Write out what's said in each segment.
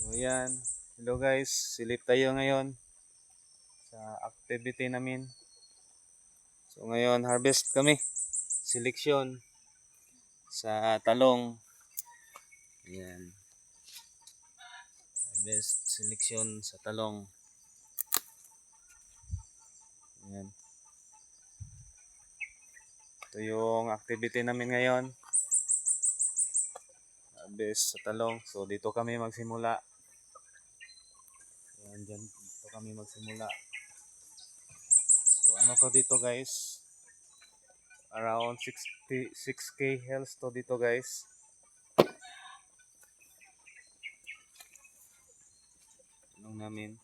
So yan. Hello guys, silip tayo ngayon sa activity namin. So ngayon harvest kami. Seleksyon sa talong. Yan. Harvest seleksyon sa talong. Yan. Ito yung activity namin ngayon. Harvest sa talong. So dito kami magsimula. Yan, dito kami magsimula. So ano to dito guys? Around 6K hells to dito guys. Anong namin?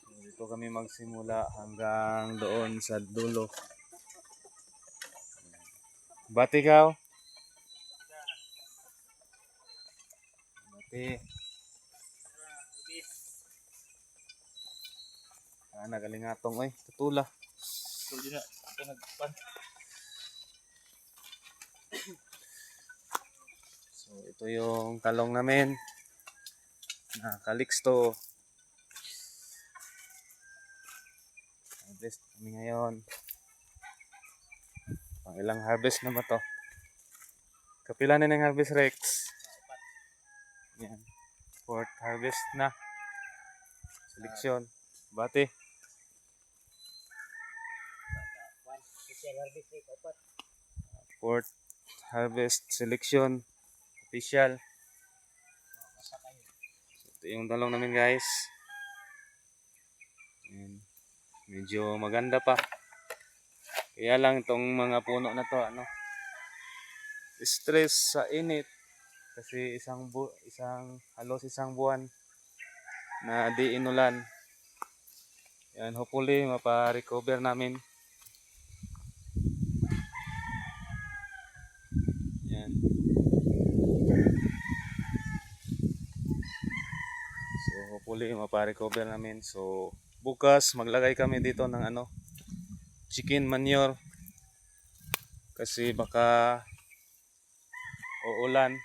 So, dito kami magsimula hanggang doon sa dulo. Bati ikaw? Bati. Nagalingatong oy, tutula. Tuloy na. Ito nagpan. So ito yung talong namin. Nakaliksto. Harvest kami ngayon. Pang ilang harvest na ba to? Kapila na ng harvest Rex? Yan. Fourth harvest na. Seleksyon. Bati. Fourth harvest selection. Official. Ito yung talong namin guys. Yan. Medyo maganda pa. Kaya lang itong mga puno na to stress sa init kasi halos isang buwan na di inulan. Yan, hopefully mapa-recover namin. Yan. So hopefully mapa-recover namin. So bukas maglagay kami dito ng chicken manure kasi baka uulan.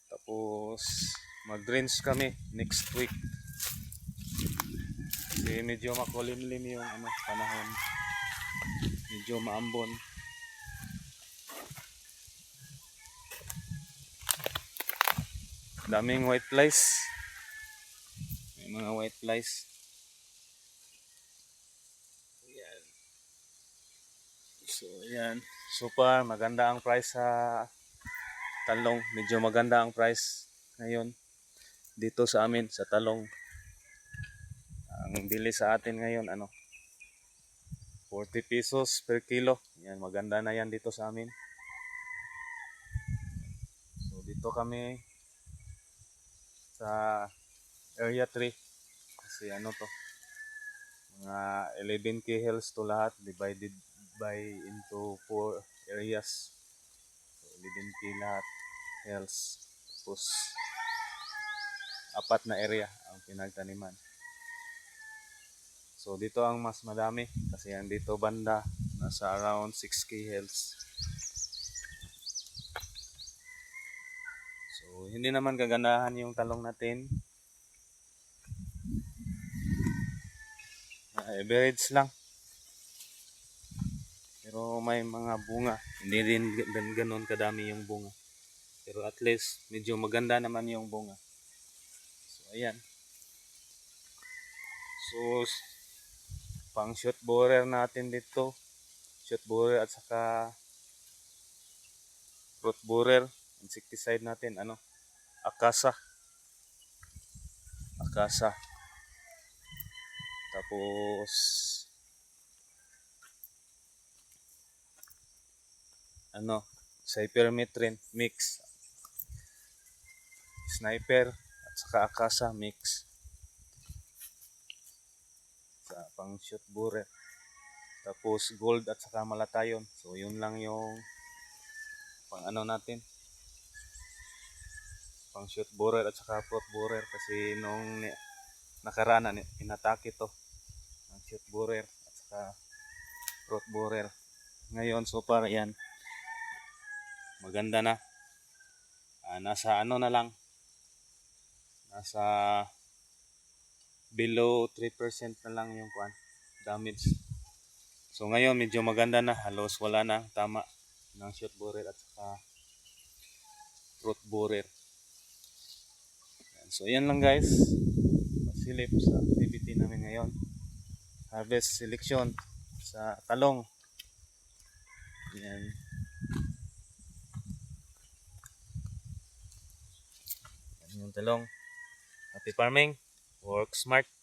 Tapos mag-rinse kami next week. Kasi medyo makulimlim yung panahon. Medyo maambon. Daming white flies. May mga white flies. Ayan. So ayan. So far maganda ang price sa talong. Medyo maganda ang price ngayon dito sa amin sa talong. Ang bili sa atin ngayon 40 pesos per kilo. Yan, maganda na yan dito sa amin. So dito kami sa area 3 kasi to mga 11K hills to lahat divided by into 4 areas. So 11K lahat hills. Tapos 4 na area ang pinagtaniman. So dito ang mas madami kasi ang dito banda nasa around 6K hills. So hindi naman gaganahan yung talong natin. Average lang. Pero may mga bunga. Hindi rin ganoon kadami yung bunga. Pero at least medyo maganda naman yung bunga. So ayan. So pang shoot borer natin dito. Shoot borer at saka fruit borer. Insecticide natin Akasa. Tapos cypermethrin mix. Sniper at saka Akasa mix. Sa pang shoot borer. Tapos gold at saka malatayon. So yun lang yung pang natin. Pang shoot borer at saka fruit borer kasi nung nakaraan inatake to ang shoot borer at saka fruit borer. Ngayon so far yan maganda na. Nasa ano na lang, nasa below 3% na lang yung kuan damage. So ngayon medyo maganda na, halos wala na tama ng shoot borer at saka fruit borer. So yan lang guys, pasilip sa activity namin ngayon, harvest selection sa talong. Yan. Yan yung talong. Happy farming, work smart.